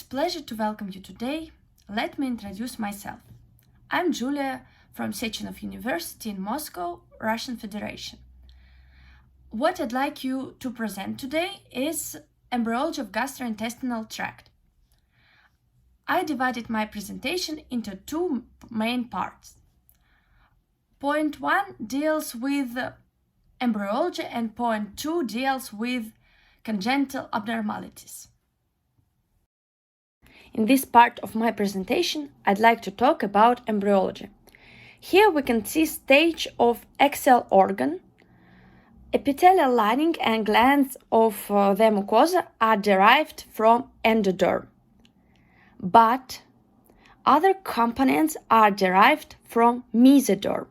pleasure to welcome you today. Let me introduce myself. I'm Julia from Sechenov University in Moscow, Russian Federation. What I'd like you to present today is embryology of gastrointestinal tract. I divided my presentation into two main parts. Point 1 deals with embryology and point 2 deals with congenital abnormalities. In this part of my presentation, I'd like to talk about embryology. Here we can see stage of axial organ. Epithelial lining and glands of the mucosa are derived from endoderm. But other components are derived from mesoderm.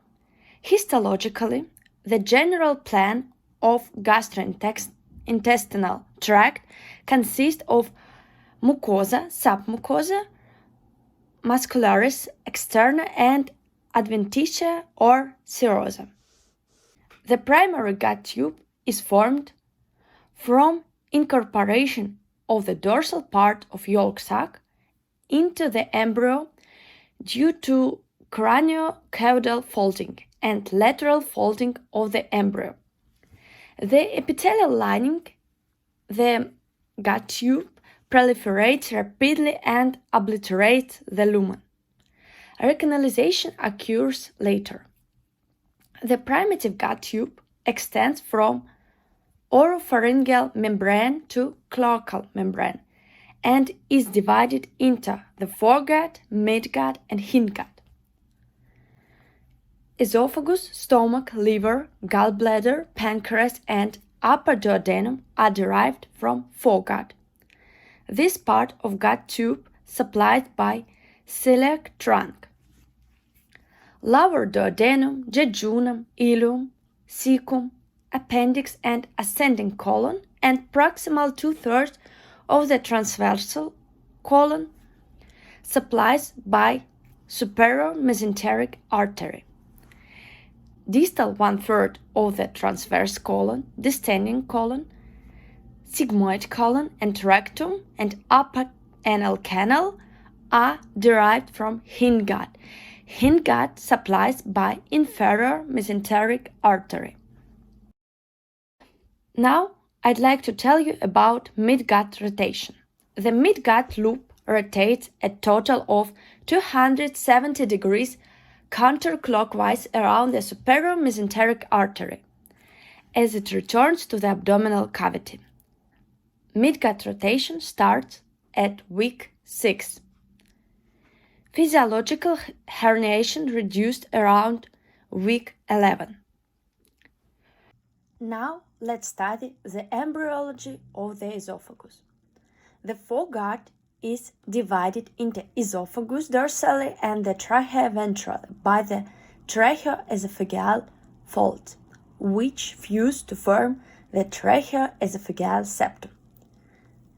Histologically, the general plan of gastrointestinal tract consists of mucosa, submucosa, muscularis externa, and adventitia or serosa. The primary gut tube is formed from incorporation of the dorsal part of yolk sac into the embryo due to craniocaudal folding and lateral folding of the embryo. The epithelial lining, the gut tube, proliferates rapidly and obliterates the lumen. Recanalization occurs later. The primitive gut tube extends from oropharyngeal membrane to cloacal membrane and is divided into the foregut, midgut, and hindgut. Esophagus, stomach, liver, gallbladder, pancreas, and upper duodenum are derived from foregut. This part of gut tube supplied by celiac trunk. Lower duodenum, jejunum, ileum, cecum, appendix and ascending colon, and proximal 2/3 of the transversal colon supplies by superior mesenteric artery. Distal 1/3 of the transverse colon, descending colon, sigmoid colon, and rectum and upper anal canal are derived from hindgut. Hindgut supplies by inferior mesenteric artery. Now I'd like to tell you about midgut rotation. The midgut loop rotates a total of 270 degrees counterclockwise around the superior mesenteric artery as it returns to the abdominal cavity. Midgut rotation starts at week 6. Physiological herniation reduced around week 11. Now let's study the embryology of the esophagus. The foregut is divided into esophagus dorsally and the trachea ventrally by the tracheoesophageal folds, which fuse to form the tracheoesophageal septum.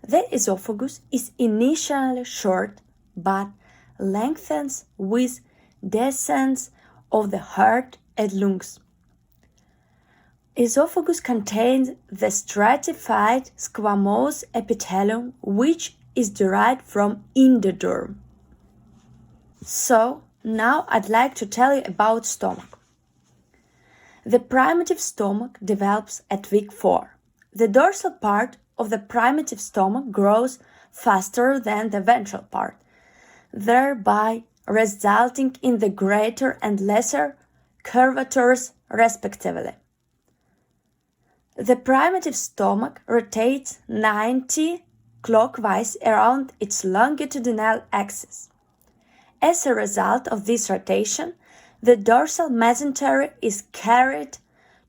The esophagus is initially short but lengthens with descent of the heart and lungs. Esophagus contains the stratified squamous epithelium, which is derived from endoderm. So, now I'd like to tell you about stomach. The primitive stomach develops at week 4. The dorsal part of the primitive stomach grows faster than the ventral part, thereby resulting in the greater and lesser curvatures respectively. The primitive stomach rotates 90 clockwise around its longitudinal axis. As a result of this rotation, the dorsal mesentery is carried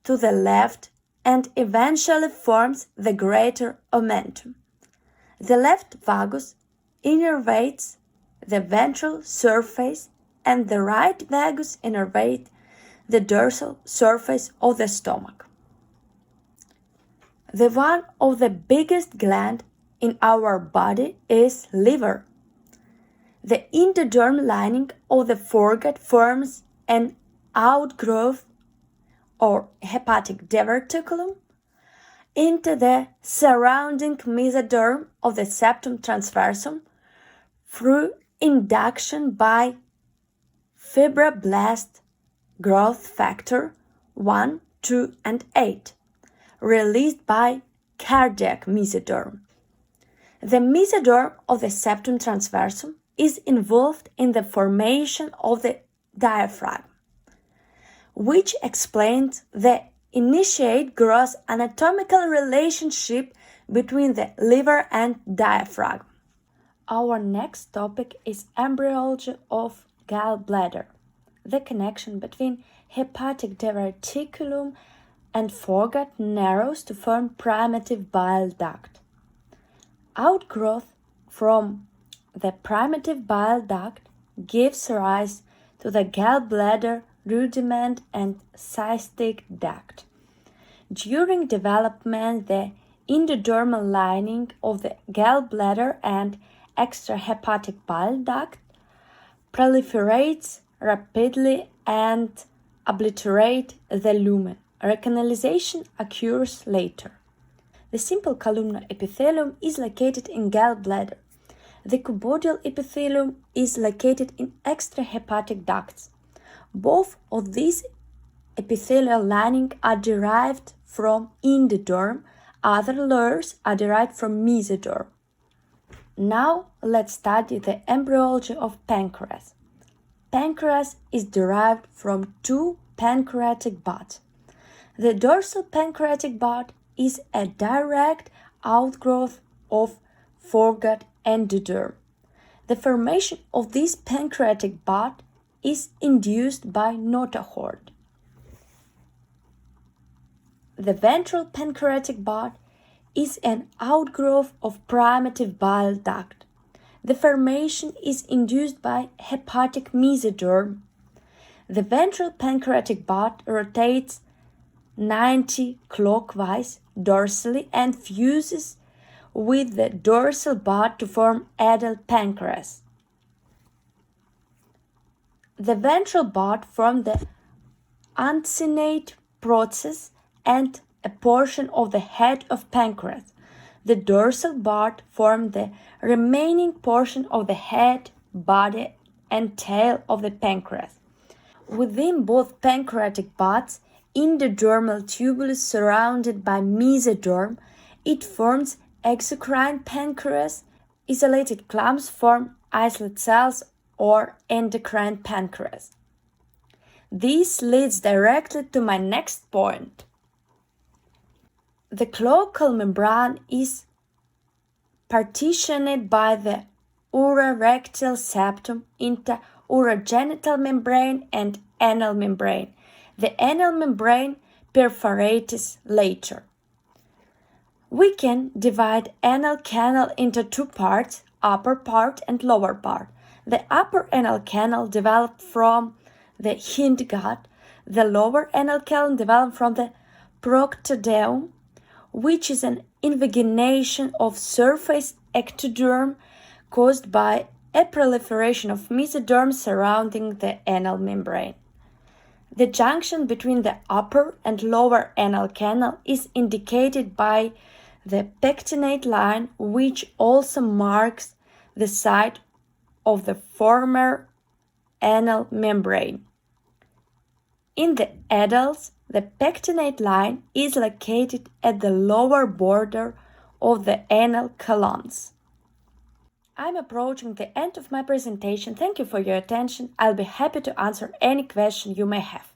to the left and eventually forms the greater omentum. The left vagus innervates the ventral surface and the right vagus innervates the dorsal surface of the stomach. The one of the biggest glands in our body is liver. The endoderm lining of the foregut forms an outgrowth or hepatic diverticulum into the surrounding mesoderm of the septum transversum, through induction by fibroblast growth factor 1, 2, and 8, released by cardiac mesoderm. The mesoderm of the septum transversum is involved in the formation of the diaphragm, which explains the initiate gross anatomical relationship between the liver and diaphragm. Our next topic is embryology of gallbladder, the connection between hepatic diverticulum and foregut narrows to form primitive bile duct. Outgrowth from the primitive bile duct gives rise to the gallbladder rudiment and cystic duct. During development, the endodermal lining of the gallbladder and extrahepatic bile duct proliferates rapidly and obliterates the lumen. Recanalization occurs later. The simple columnar epithelium is located in gallbladder. The cuboidal epithelium is located in extrahepatic ducts. Both of these epithelial lining are derived from endoderm. Other layers are derived from mesoderm. Now let's study the embryology of pancreas. Pancreas is derived from two pancreatic buds. The dorsal pancreatic bud is a direct outgrowth of foregut endoderm. The formation of this pancreatic bud is induced by notochord. The ventral pancreatic bud is an outgrowth of primitive bile duct. The formation is induced by hepatic mesoderm. The ventral pancreatic bud rotates 90 clockwise dorsally and fuses with the dorsal bud to form adult pancreas. The ventral bud forms the uncinate process and a portion of the head of pancreas. The dorsal bud forms the remaining portion of the head, body, and tail of the pancreas. Within both pancreatic buds, endodermal tubule surrounded by mesoderm, it forms exocrine pancreas. Isolated clumps form islet cells or endocrine pancreas. This leads directly to my next point. The cloacal membrane is partitioned by the urorectal septum into urogenital membrane and anal membrane. The anal membrane perforates later. We can divide anal canal into two parts, upper part and lower part. The upper anal canal developed from the hindgut. The lower anal canal developed from the proctodeum, which is an invagination of surface ectoderm caused by a proliferation of mesoderm surrounding the anal membrane. The junction between the upper and lower anal canal is indicated by the pectinate line, which also marks the site of the former anal membrane. In the adults, the pectinate line is located at the lower border of the anal colons. I'm approaching the end of my presentation. Thank you for your attention. I'll be happy to answer any question you may have.